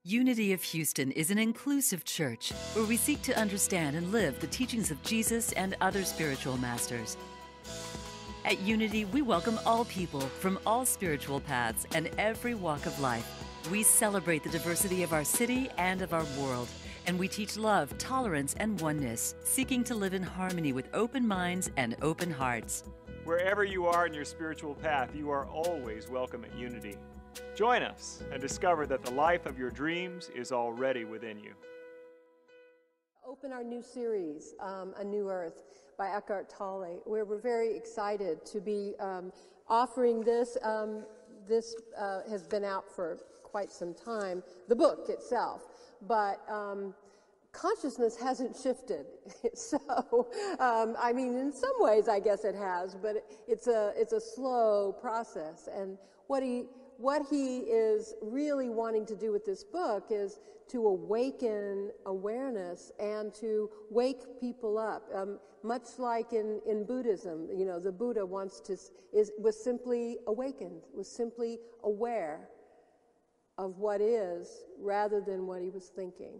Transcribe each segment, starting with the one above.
Unity of Houston is an inclusive church where we seek to understand and live the teachings of Jesus and other spiritual masters. At Unity, we welcome all people from all spiritual paths and every walk of life. We celebrate the diversity of our city and of our world, and we teach love, tolerance, and oneness, seeking to live in harmony with open minds and open hearts. Wherever you are in your spiritual path, you are always welcome at Unity. Join us and discover that the life of your dreams is already within you. Open our new series, A New Earth, by Eckhart Tolle, where we're very excited to be offering this. This has been out for quite some time, the book itself, but consciousness hasn't shifted. So, I mean, in some ways, I guess it has, but it's a slow process. And what he is really wanting to do with this book is to awaken awareness and to wake people up. Much like in Buddhism, you know, the Buddha was simply awakened, was simply aware of what is rather than what he was thinking.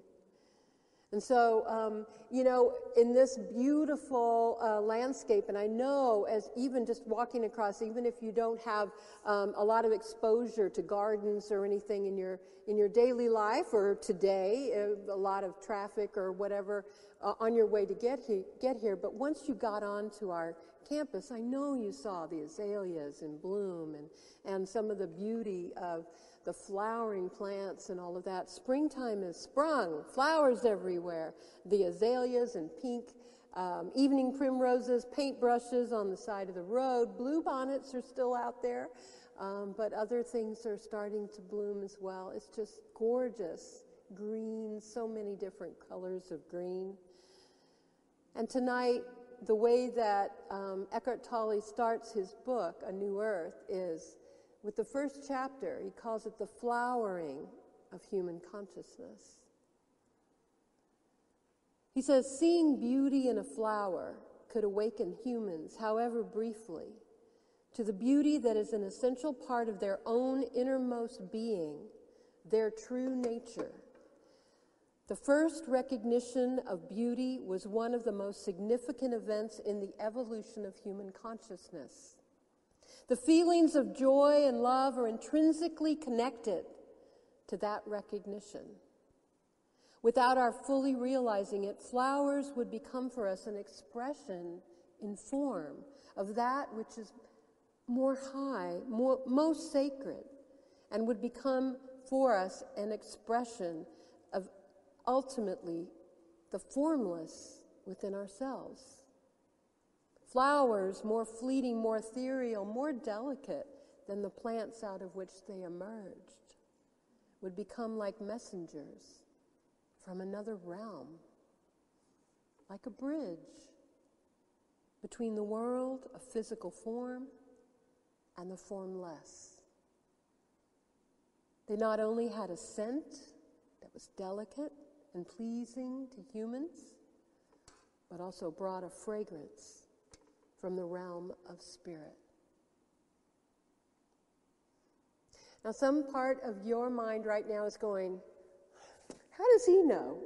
And so, you know, in this beautiful landscape, and I know as even just walking across, even if you don't have a lot of exposure to gardens or anything in your daily life or today, a lot of traffic or whatever on your way to get here, but once you got onto our campus, I know you saw the azaleas in bloom and some of the beauty of the flowering plants and all of that. Springtime has sprung, flowers everywhere, the azaleas in pink, evening primroses, paintbrushes on the side of the road, bluebonnets are still out there, but other things are starting to bloom as well. It's just gorgeous. Green, so many different colors of green. And tonight, the way that Eckhart Tolle starts his book, A New Earth, is with the first chapter. He calls it the flowering of human consciousness. He says, seeing beauty in a flower could awaken humans, however briefly, to the beauty that is an essential part of their own innermost being, their true nature. The first recognition of beauty was one of the most significant events in the evolution of human consciousness. The feelings of joy and love are intrinsically connected to that recognition. Without our fully realizing it, flowers would become for us an expression in form of that which is more high, most sacred, and would become for us an expression of ultimately the formless within ourselves. Flowers, more fleeting, more ethereal, more delicate than the plants out of which they emerged, would become like messengers from another realm, like a bridge between the world of physical form and the formless. They not only had a scent that was delicate and pleasing to humans, but also brought a fragrance from the realm of spirit. Now, some part of your mind right now is going, how does he know?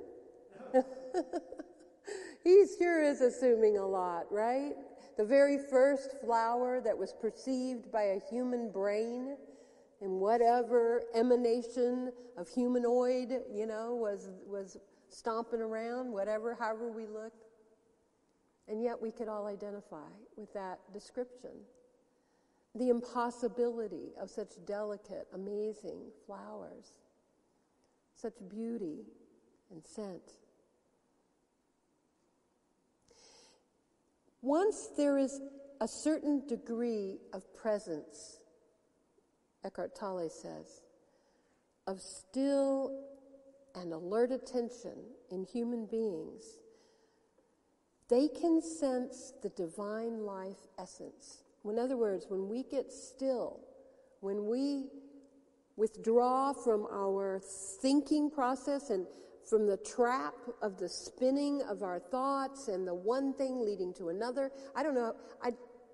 He sure is assuming a lot, right? The very first flower that was perceived by a human brain and whatever emanation of humanoid, you know, was stomping around, however we looked. And yet we could all identify with that description. The impossibility of such delicate, amazing flowers, such beauty and scent. Once there is a certain degree of presence, Eckhart Tolle says, of still and alert attention in human beings, they can sense the divine life essence. In other words, when we get still, when we withdraw from our thinking process and from the trap of the spinning of our thoughts and the one thing leading to another, I don't know,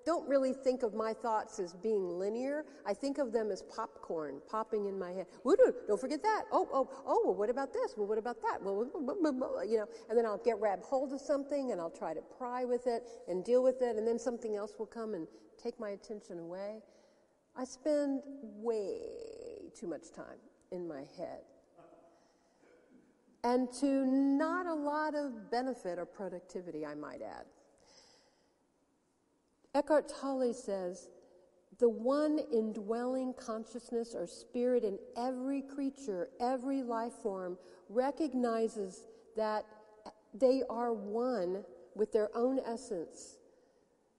don't really think of my thoughts as being linear. I think of them as popcorn popping in my head. Don't forget that. Well, what about this? Well, what about that? Well, and then I'll grab hold of something and I'll try to pry with it and deal with it, and then something else will come and take my attention away. I spend way too much time in my head. And to not a lot of benefit or productivity, I might add. Eckhart Tolle says, the one indwelling consciousness or spirit in every creature, every life form, recognizes that they are one with their own essence.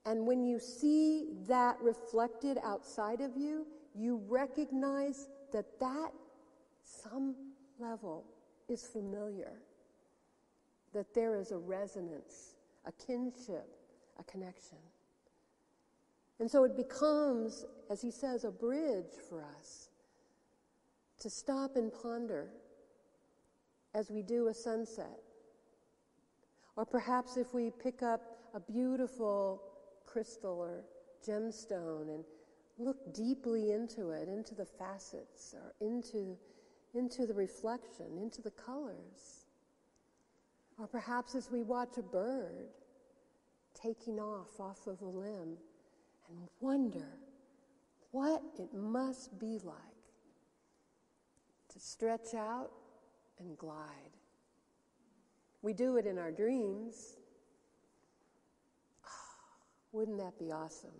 And when you see that reflected outside of you, you recognize that some level is familiar, that there is a resonance, a kinship, a connection. And so it becomes, as he says, a bridge for us to stop and ponder as we do a sunset. Or perhaps if we pick up a beautiful crystal or gemstone and look deeply into it, into the facets, or into the reflection, into the colors. Or perhaps as we watch a bird taking off of a limb and wonder what it must be like to stretch out and glide. We do it in our dreams. Wouldn't that be awesome?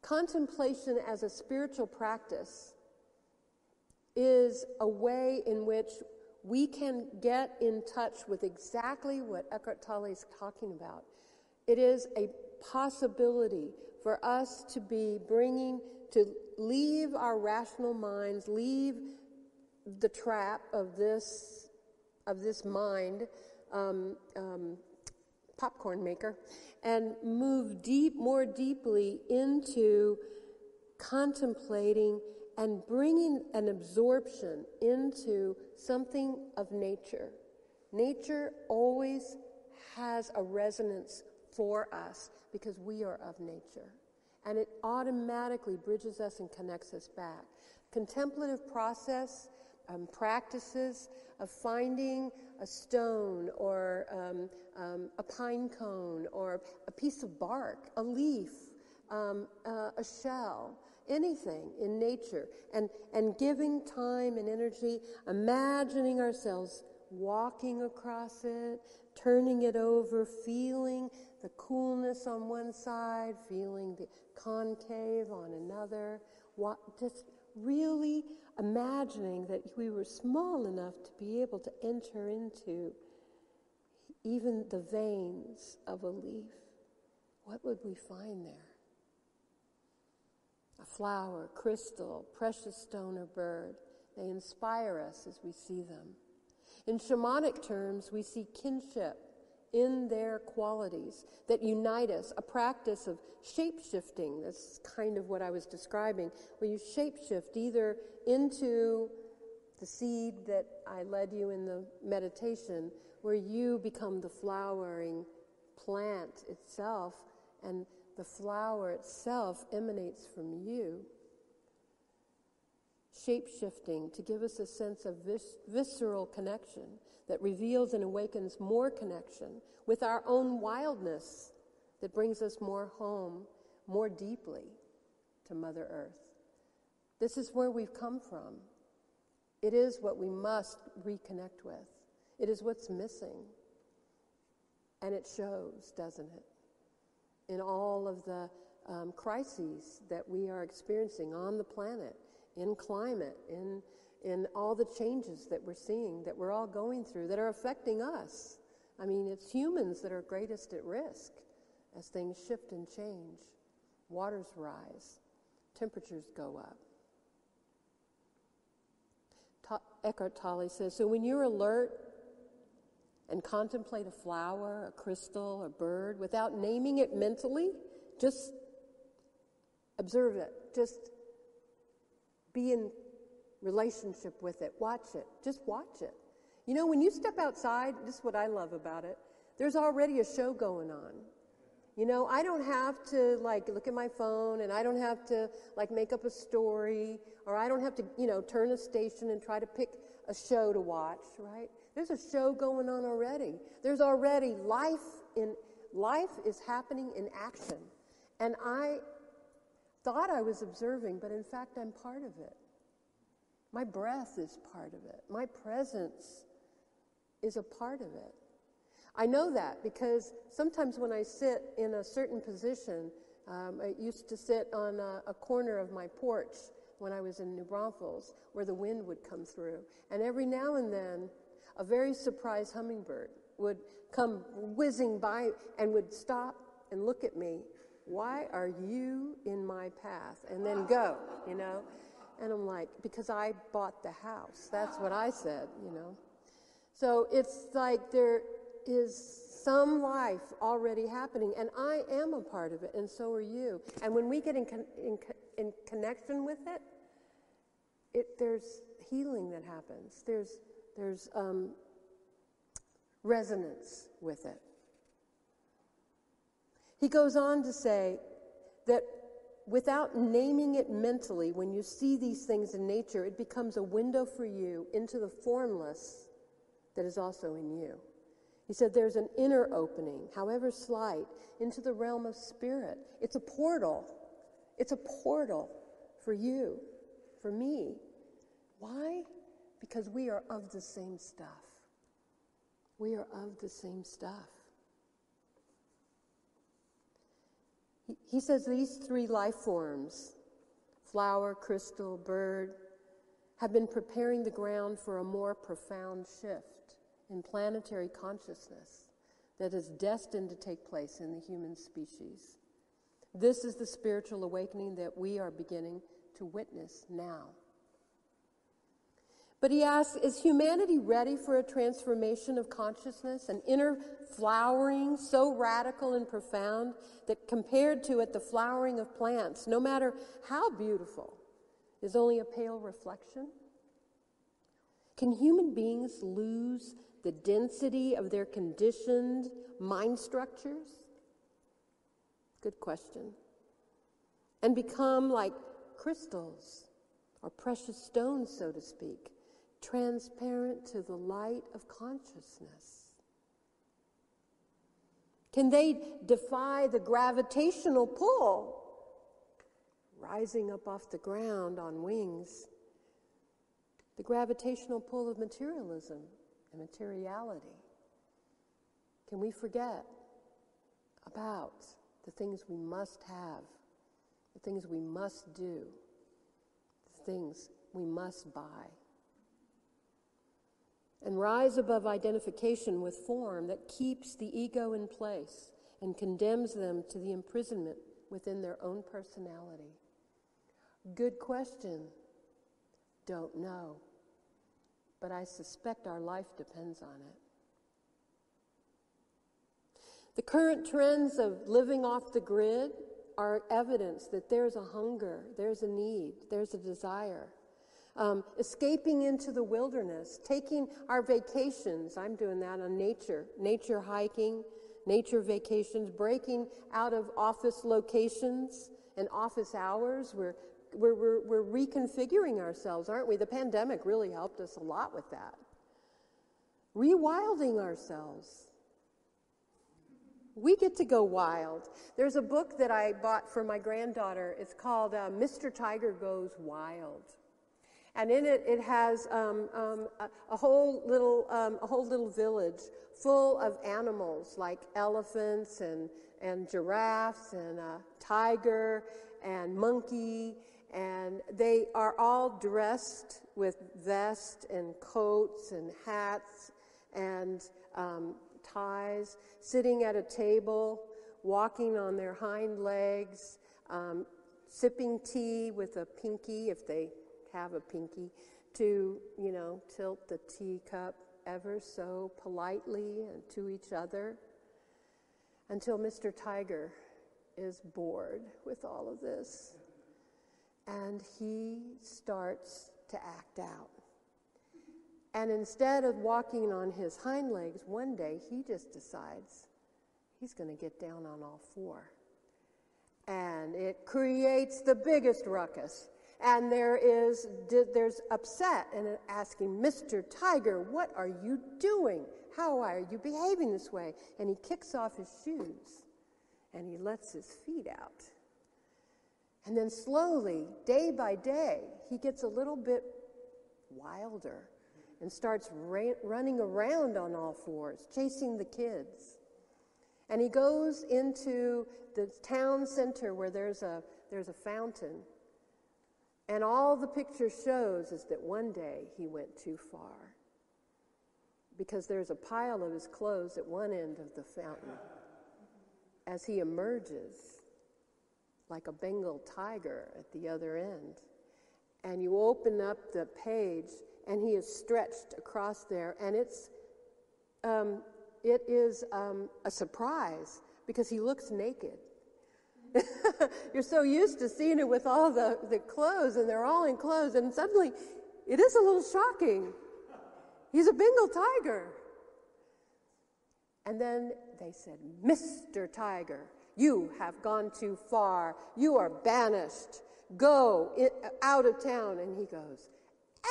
Contemplation as a spiritual practice is a way in which we can get in touch with exactly what Eckhart Tolle is talking about. It is a possibility for us to leave our rational minds, leave the trap of this mind, popcorn maker, and move more deeply into contemplating and bringing an absorption into something of nature. Nature always has a resonance for us because we are of nature. And it automatically bridges us and connects us back. Contemplative process, practices of finding a stone or a pine cone or a piece of bark, a leaf, a shell, anything in nature, and giving time and energy, imagining ourselves walking across it, turning it over, feeling the coolness on one side, feeling the concave on another, just really imagining that we were small enough to be able to enter into even the veins of a leaf. What would we find there? A flower, crystal, precious stone, or bird. They inspire us as we see them. In shamanic terms, we see kinship in their qualities that unite us, a practice of shape-shifting. That's kind of what I was describing, where you shape-shift either into the seed that I led you in the meditation, where you become the flowering plant itself, and the flower itself emanates from you. Shape-shifting to give us a sense of visceral connection that reveals and awakens more connection with our own wildness that brings us more home, more deeply to Mother Earth. This is where we've come from. It is what we must reconnect with. It is what's missing. And it shows, doesn't it? In all of the crises that we are experiencing on the planet, in climate, in all the changes that we're seeing, that we're all going through, that are affecting us. I mean, it's humans that are greatest at risk as things shift and change. Waters rise, temperatures go up. Eckhart Tolle says, so when you're alert and contemplate a flower, a crystal, a bird, without naming it mentally, just observe it. Just be in relationship with it. Watch it. Just watch it. You know, when you step outside, this is what I love about it. There's already a show going on. You know, I don't have to, like, look at my phone, and I don't have to, like, make up a story, or I don't have to, you know, turn a station and try to pick a show to watch, right? There's a show going on already. There's already life is happening in action. And I thought I was observing, but in fact, I'm part of it. My breath is part of it. My presence is a part of it. I know that because sometimes when I sit in a certain position, I used to sit on a corner of my porch when I was in New Braunfels where the wind would come through. And every now and then, a very surprised hummingbird would come whizzing by and would stop and look at me. Why are you in my path? And then go, you know. And I'm like, because I bought the house. That's what I said, you know. So it's like there is some life already happening, and I am a part of it, and so are you. And when we get in connection with it, there's healing that happens. There's resonance with it. He goes on to say that without naming it mentally, when you see these things in nature, it becomes a window for you into the formless that is also in you. He said there's an inner opening, however slight, into the realm of spirit. It's a portal. It's a portal for you, for me. Why? Because we are of the same stuff. We are of the same stuff. He says these three life forms, flower, crystal, bird, have been preparing the ground for a more profound shift in planetary consciousness that is destined to take place in the human species. This is the spiritual awakening that we are beginning to witness now. But he asks, is humanity ready for a transformation of consciousness, an inner flowering so radical and profound that compared to it, the flowering of plants, no matter how beautiful, is only a pale reflection? Can human beings lose the density of their conditioned mind structures? Good question. And become like crystals or precious stones, so to speak, transparent to the light of consciousness? Can they defy the gravitational pull, rising up off the ground on wings, the gravitational pull of materialism and materiality? Can we forget about the things we must have, the things we must do, the things we must buy, and rise above identification with form that keeps the ego in place and condemns them to the imprisonment within their own personality? Good question. Don't know. But I suspect our life depends on it. The current trends of living off the grid are evidence that there's a hunger, there's a need, there's a desire. Escaping into the wilderness, taking our vacations. I'm doing that on nature hiking, nature vacations, breaking out of office locations and office hours. We're reconfiguring ourselves, aren't we? The pandemic really helped us a lot with that. Rewilding ourselves. We get to go wild. There's a book that I bought for my granddaughter. It's called Mr. Tiger Goes Wild. And in it, it has a whole little village full of animals like elephants and giraffes and a tiger and monkey, and they are all dressed with vests and coats and hats and ties, sitting at a table, walking on their hind legs, sipping tea with a pinky, if they have a pinky, to, tilt the teacup ever so politely and to each other, until Mr. Tiger is bored with all of this. And he starts to act out. And instead of walking on his hind legs, one day he just decides he's going to get down on all four. And it creates the biggest ruckus. And there's upset and asking, Mr. Tiger, what are you doing? How are you behaving this way? And he kicks off his shoes and he lets his feet out. And then slowly, day by day, he gets a little bit wilder and starts running around on all fours, chasing the kids. And he goes into the town center where there's a fountain. And all the picture shows is that one day he went too far, because there's a pile of his clothes at one end of the fountain. As he emerges, like a Bengal tiger at the other end, and you open up the page, and he is stretched across there, and it is a surprise because he looks naked. You're so used to seeing it with all the clothes, and they're all in clothes, and suddenly it is a little shocking. He's a Bengal tiger. And then they said, Mr. Tiger, you have gone too far. You are banished. Go out of town. And he goes,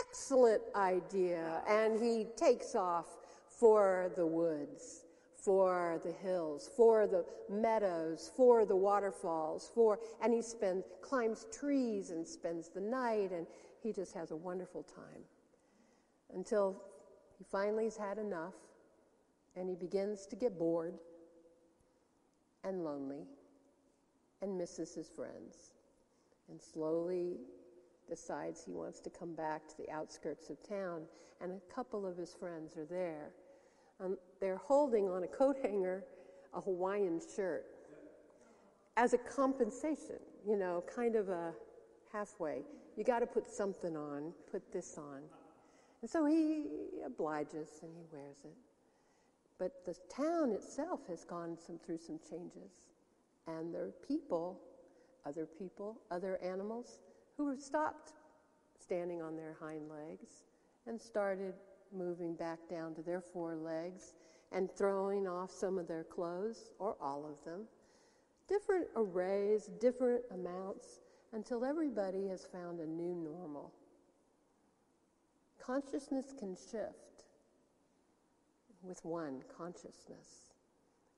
excellent idea. And he takes off for the woods, for the hills, for the meadows, for the waterfalls, and he climbs trees and spends the night, and he just has a wonderful time until he finally has had enough, and he begins to get bored and lonely and misses his friends, and slowly decides he wants to come back to the outskirts of town, and a couple of his friends are there. They're holding on a coat hanger a Hawaiian shirt as a compensation, kind of a halfway. You got to put something on, put this on. And so he obliges and he wears it. But the town itself has gone through some changes. And there are other animals who have stopped standing on their hind legs and started moving back down to their four legs and throwing off some of their clothes, or all of them. Different arrays, different amounts, until everybody has found a new normal. Consciousness can shift with one consciousness.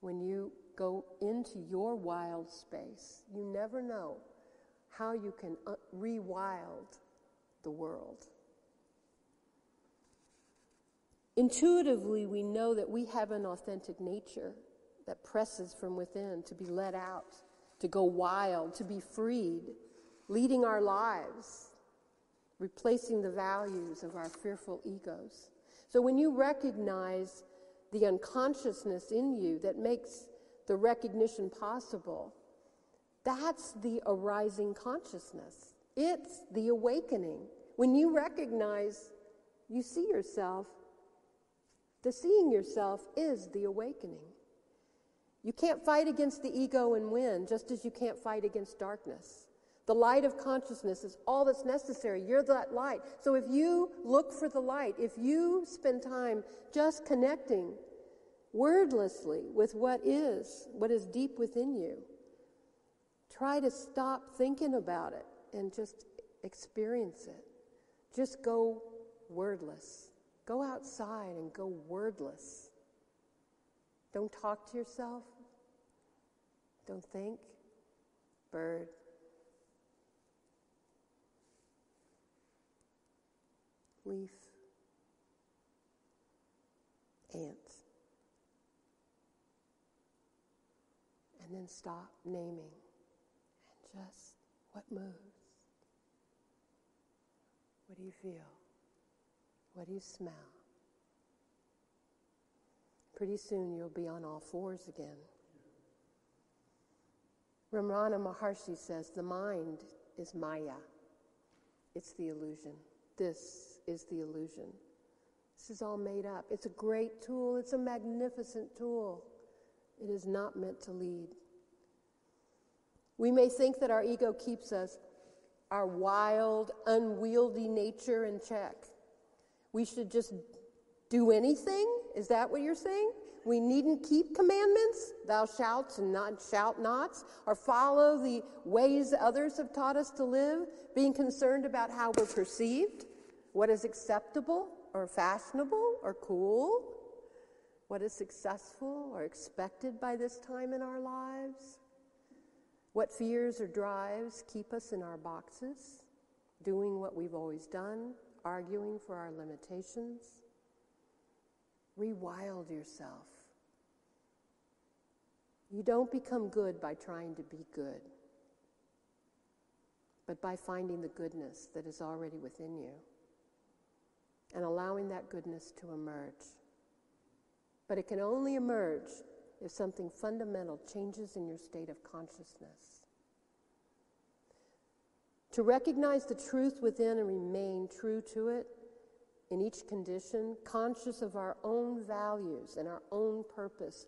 When you go into your wild space, you never know how you can rewild the world. Intuitively, we know that we have an authentic nature that presses from within to be let out, to go wild, to be freed, leading our lives, replacing the values of our fearful egos. So when you recognize the unconsciousness in you that makes the recognition possible, that's the arising consciousness. It's the awakening. When you recognize you see yourself, the seeing yourself is the awakening. You can't fight against the ego and win, just as you can't fight against darkness. The light of consciousness is all that's necessary. You're that light. So if you look for the light, if you spend time just connecting wordlessly with what is deep within you, try to stop thinking about it and just experience it. Just go wordless. Go outside and go wordless. Don't talk to yourself. Don't think. Bird. Leaf. Ant. And then stop naming. And just, what moves? What do you feel? What do you smell? Pretty soon you'll be on all fours again. Ramana Maharshi says the mind is Maya. It's the illusion. This is the illusion. This is all made up. It's a great tool. It's a magnificent tool. It is not meant to lead. We may think that our ego keeps our wild, unwieldy nature in check. We should just do anything? Is that what you're saying? We needn't keep commandments, thou shalt and not shalt nots, or follow the ways others have taught us to live, being concerned about how we're perceived, what is acceptable or fashionable or cool, what is successful or expected by this time in our lives, what fears or drives keep us in our boxes, doing what we've always done, arguing for our limitations. Rewild yourself. You don't become good by trying to be good, but by finding the goodness that is already within you and allowing that goodness to emerge. But it can only emerge if something fundamental changes in your state of consciousness. To recognize the truth within and remain true to it in each condition, conscious of our own values and our own purpose.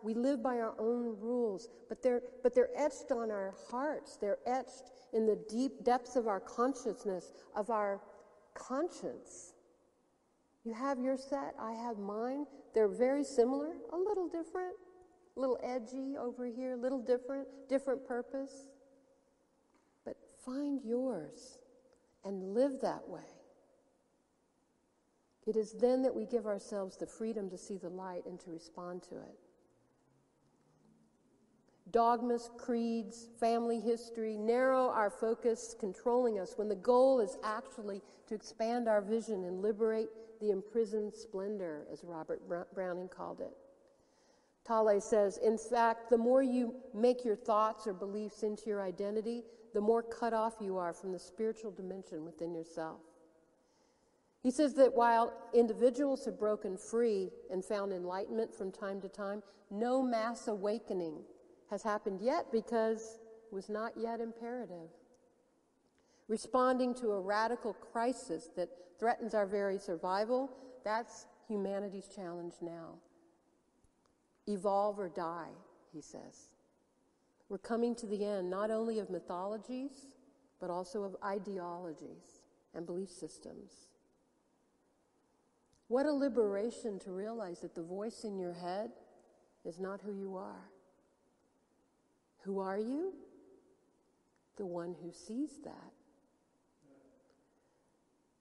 We live by our own rules, but they're etched on our hearts. They're etched in the deep depths of our consciousness, of our conscience. You have your set, I have mine. They're very similar, a little different, a little edgy over here, a little different purpose. But find yours and live that way. It is then that we give ourselves the freedom to see the light and to respond to it. Dogmas, creeds, family history narrow our focus, controlling us, when the goal is actually to expand our vision and liberate the imprisoned splendor, as Robert Browning called it. Tale says, in fact, the more you make your thoughts or beliefs into your identity, the more cut off you are from the spiritual dimension within yourself. He says that while individuals have broken free and found enlightenment from time to time, no mass awakening has happened yet because it was not yet imperative. Responding to a radical crisis that threatens our very survival, that's humanity's challenge now. Evolve or die, he says. We're coming to the end not only of mythologies, but also of ideologies and belief systems. What a liberation to realize that the voice in your head is not who you are. Who are you? The one who sees that.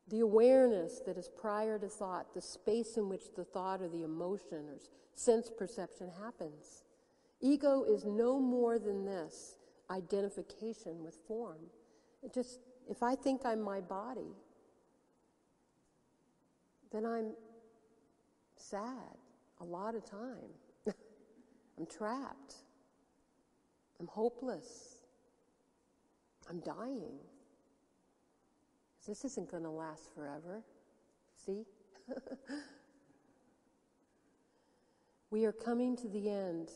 The awareness that is prior to thought, the space in which the thought or the emotion or sense perception happens. Ego is no more than this, identification with form. If I think I'm my body, then I'm sad a lot of time. I'm trapped. I'm hopeless. I'm dying. This isn't going to last forever. See? We are coming to the end.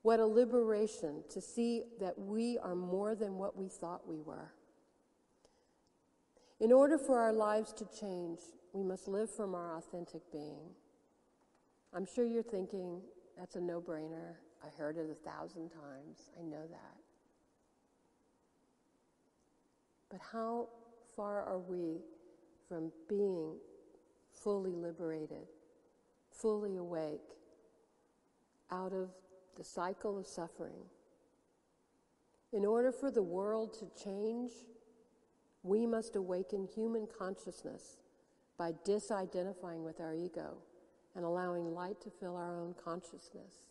What a liberation to see that we are more than what we thought we were. In order for our lives to change, we must live from our authentic being. I'm sure you're thinking, that's a no-brainer. I heard it 1,000 times. I know that. But how far are we from being fully liberated, fully awake, out of the cycle of suffering? In order for the world to change, we must awaken human consciousness by disidentifying with our ego and allowing light to fill our own consciousness.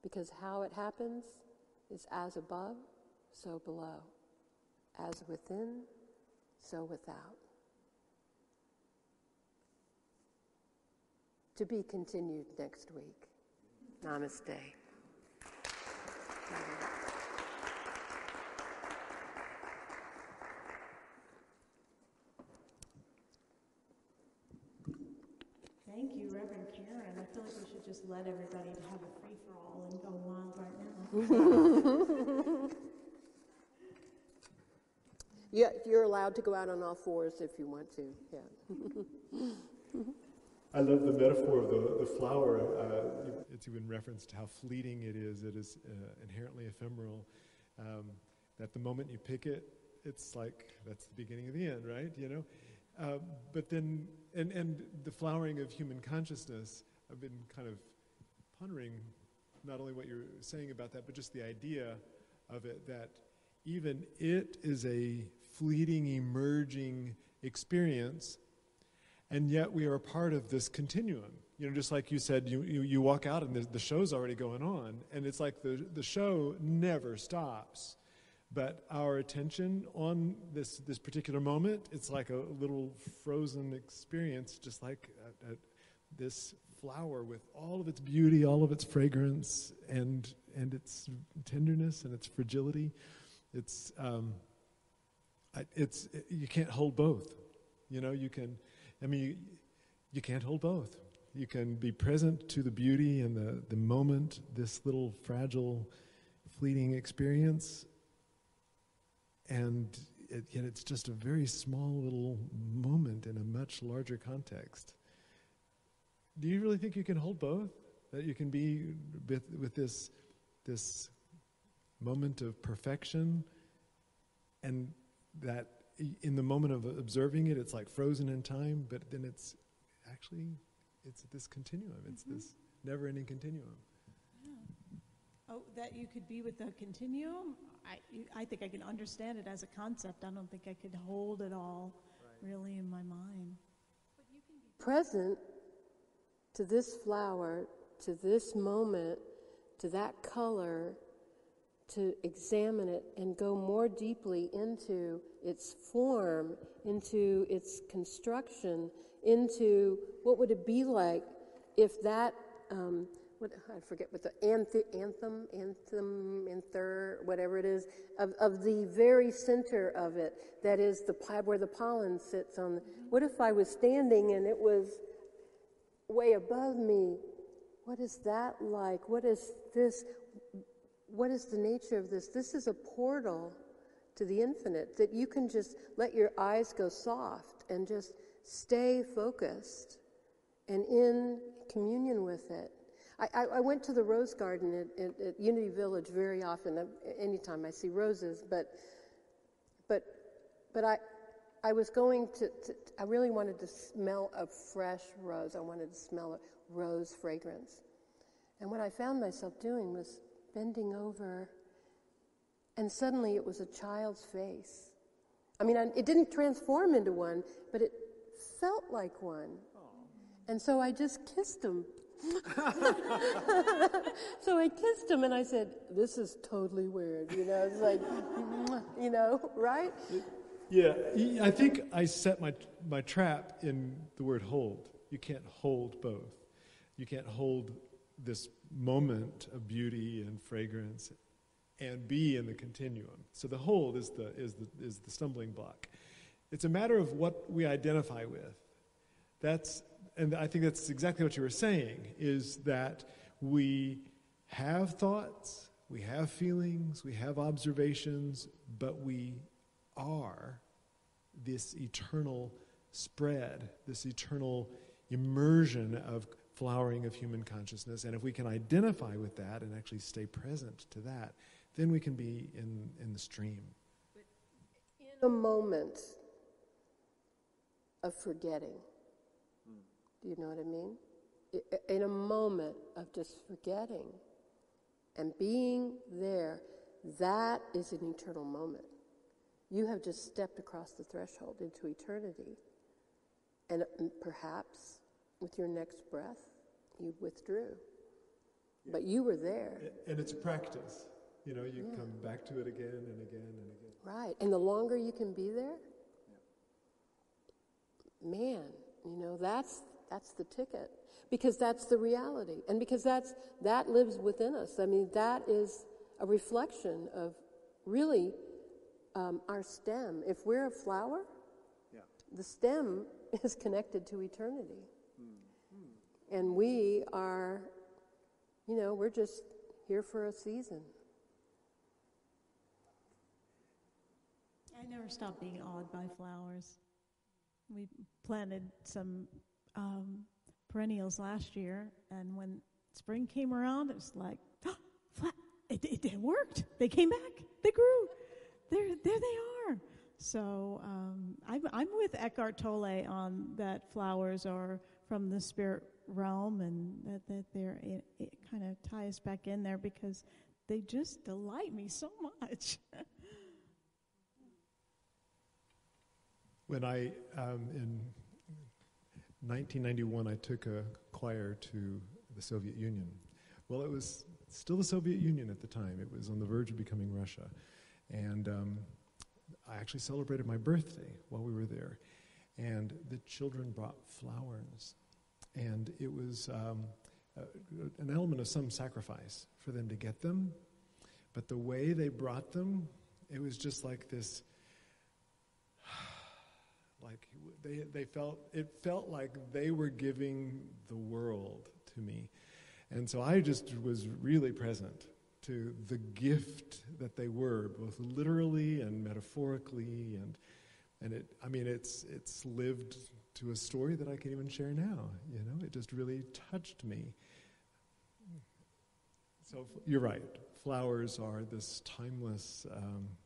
Because how it happens is as above, so below. As within, so without. To be continued next week. Namaste. Thank you, Reverend Karen. I feel like we should just let everybody have a free-for-all and go wild right now. Yeah, you're allowed to go out on all fours if you want to. Yeah. I love the metaphor of the flower. It's even referenced how fleeting it is. It is inherently ephemeral. That the moment you pick it, it's like that's the beginning of the end, right? You know. But then, and the flowering of human consciousness. I've been kind of pondering not only what you're saying about that, but just the idea of it, that even it is a fleeting, emerging experience, and yet we are a part of this continuum. You know, just like you said, you walk out and the show's already going on, and it's like the show never stops. But our attention on this particular moment, it's like a little frozen experience, just like this flower with all of its beauty, all of its fragrance, and its tenderness and its fragility. It's you can't hold both. You know, you can't hold both. You can be present to the beauty and the moment, this little fragile, fleeting experience, and yet it's just a very small little moment in a much larger context. Do you really think you can hold both? That you can be with this moment of perfection, and that in the moment of observing it, it's like frozen in time, but then it's this continuum. It's this never-ending continuum. Yeah. Oh, that you could be with the continuum? I think I can understand it as a concept. I don't think I could hold it all really in my mind. But you can be present to this flower, to this moment, to that color, to examine it and go more deeply into its form, into its construction, into what would it be like if that, I forget what the anther, whatever it is, of the very center of it, that is where the pollen sits on. What if I was standing and it was way above me? What is that like? What is this? What is the nature of this? This is a portal to the infinite, that you can just let your eyes go soft and just stay focused and in communion with it. I went to the rose garden at Unity Village very often, anytime I see roses, but I was going to I really wanted to smell a fresh rose. I wanted to smell a rose fragrance. And what I found myself doing was bending over, and suddenly it was a child's face. I mean, it didn't transform into one, but it felt like one. And so I just kissed him. So I kissed him and I said, "This is totally weird," you know. It's like, you know, right? Yeah, I think I set my trap in the word hold. You can't hold both. You can't hold this moment of beauty and fragrance and be in the continuum. So the hold is the stumbling block. It's a matter of what we identify with. And I think that's exactly what you were saying, is that we have thoughts, we have feelings, we have observations, but we are this eternal spread, this eternal immersion of flowering of human consciousness. And if we can identify with that and actually stay present to that, then we can be in the stream. In a moment of forgetting, do you know what I mean? In a moment of just forgetting and being there, that is an eternal moment. You have just stepped across the threshold into eternity. And perhaps with your next breath, you withdrew. But you were there. And it's a practice. You know, you come back to it again and again and again. Right. And the longer you can be there, man, you know, that's the ticket. Because that's the reality. And because that lives within us. I mean, that is a reflection of really our stem. If we're a flower, the stem is connected to eternity. And we are, you know, we're just here for a season. I never stopped being awed by flowers. We planted some perennials last year, and when spring came around, it was like, it worked. They came back. They grew. There they are. So I'm with Eckhart Tolle on that flowers are from the spirit realm, and that it kind of ties back in there because they just delight me so much. When I, in 1991, I took a choir to the Soviet Union. Well, it was still the Soviet Union at the time. It was on the verge of becoming Russia. And I actually celebrated my birthday while we were there. And the children brought flowers. And it was an element of some sacrifice for them to get them. But the way they brought them, it was just like this, like it felt like they were giving the world to me. And so I just was really present to the gift that they were, both literally and metaphorically, and it's lived to a story that I can even share now. You know, it just really touched me. So you're right. Flowers are this timeless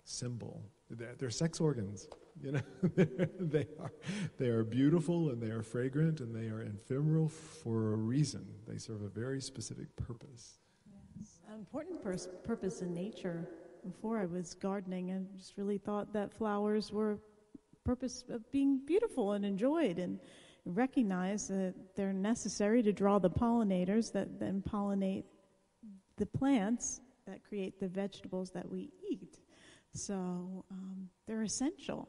symbol. They're sex organs. You know, they are beautiful and they are fragrant and they are ephemeral for a reason. They serve a very specific purpose. Yes, an important purpose in nature. Before I was gardening, I just really thought that flowers were purpose of being beautiful and enjoyed, and recognize that they're necessary to draw the pollinators that then pollinate the plants that create the vegetables that we eat. So they're essential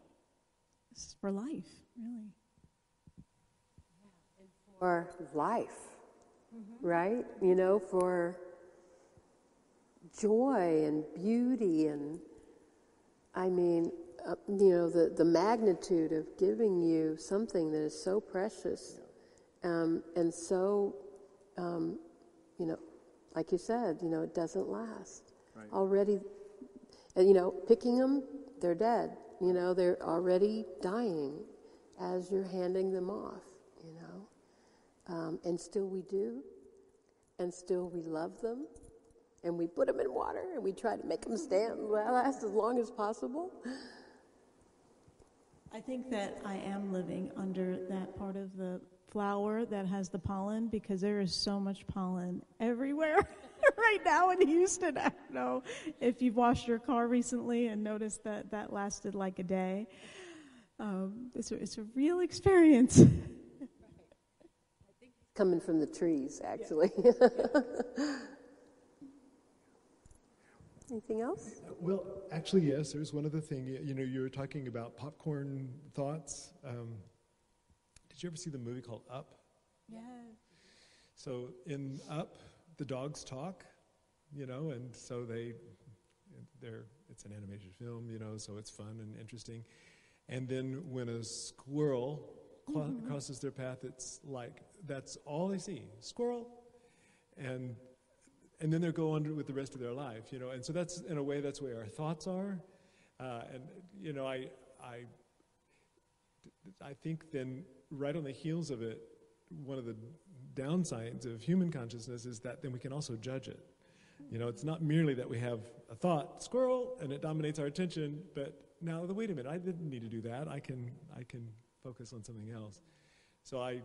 for life, really. And for life, right? You know, for joy and beauty, and I mean, the magnitude of giving you something that is so precious, and so, like you said, it doesn't last. Right. Already, and picking them, they're dead. They're already dying as you're handing them off, and still we do, and still we love them, and we put them in water, and we try to make them last as long as possible. I think that I am living under that part of the flower that has the pollen, because there is so much pollen everywhere right now in Houston. I don't know if you've washed your car recently and noticed that lasted like a day. It's a real experience. I think it's coming from the trees, actually. Yeah. Anything else? Well, actually, yes. There's one other thing. You were talking about popcorn thoughts. Did you ever see the movie called Up? Yeah. So in Up, the dogs talk, and so it's an animated film, so it's fun and interesting. And then when a squirrel crosses their path, it's like that's all they see, squirrel, and then they go on with the rest of their life, And so that's, in a way, that's where our thoughts are. I think then, right on the heels of it, one of the downsides of human consciousness is that then we can also judge it. It's not merely that we have a thought, squirrel, and it dominates our attention, but now, wait a minute, I didn't need to do that. I can focus on something else. So I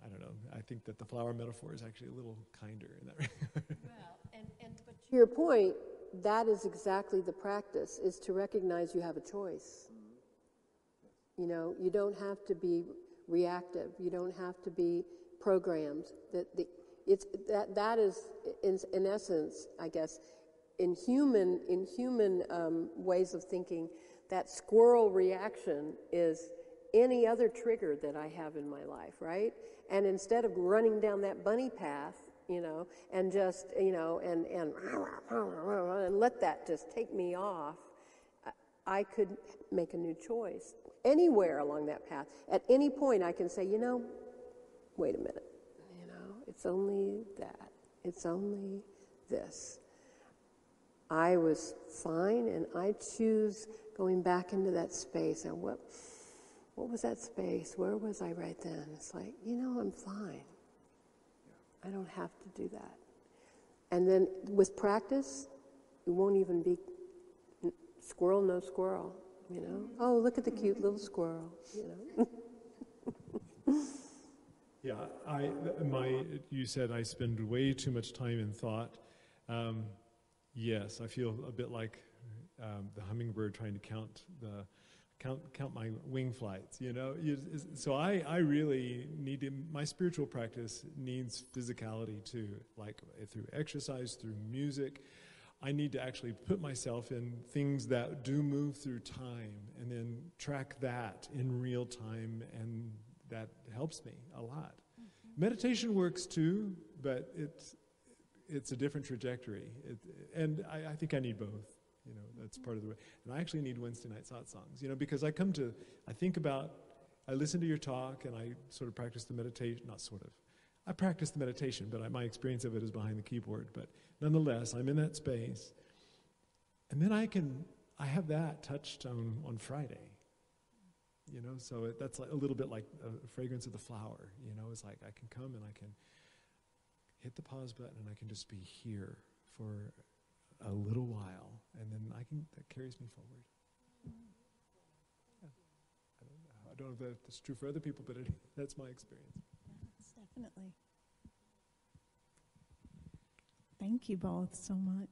don't know. I think that the flower metaphor is actually a little kinder in that regard. Well, but to your point, that is exactly the practice, is to recognize you have a choice. You don't have to be reactive. You don't have to be programmed. That is in essence, I guess, in human ways of thinking, that squirrel reaction is any other trigger that I have in my life, right? And instead of running down that bunny path, and just, and let that just take me off, I could make a new choice anywhere along that path. At any point, I can say, wait a minute, it's only that. It's only this. I was fine, and I choose going back into that space. And what was that space? Where was I right then? It's like, I'm fine. I don't have to do that. And then with practice, it won't even be squirrel, no squirrel, Oh, look at the cute little squirrel, You said I spend way too much time in thought. Yes, I feel a bit like the hummingbird trying to count my wing flights, you know. So I really need to, my spiritual practice needs physicality too, like through exercise, through music. I need to actually put myself in things that do move through time and then track that in real time, and that helps me a lot. Mm-hmm. Meditation works too, but it's a different trajectory. And I think I need both. You know, that's part of the way. And I actually need Wednesday Night Satsangs, you know, because I listen to your talk and I sort of practice the meditation, I practice the meditation, but my experience of it is behind the keyboard. But nonetheless, I'm in that space. And then I have that touched on Friday, you know, so that's like a little bit like a fragrance of the flower, you know. It's like I can come and I can hit the pause button and I can just be here for a little while, and then that carries me forward. Yeah. I don't know if that's true for other people, but that's my experience. Yes, definitely. Thank you both so much.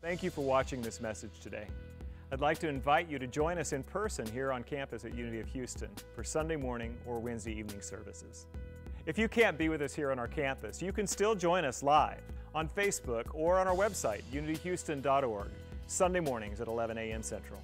Thank you for watching this message today. I'd like to invite you to join us in person here on campus at Unity of Houston for Sunday morning or Wednesday evening services. If you can't be with us here on our campus, you can still join us live on Facebook or on our website, unityhouston.org, Sunday mornings at 11 a.m. Central.